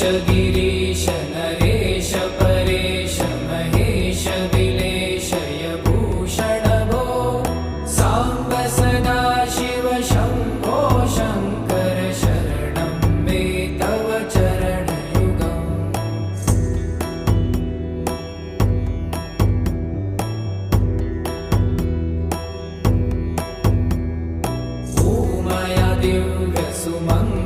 गिरीश नरेश परेश महेश विलेशय भूषण भो साम्ब सदा शिव शम्भो शङ्कर शरणं मे तव चरणयुगम् ॐ मया दिव्य सुमङ्गल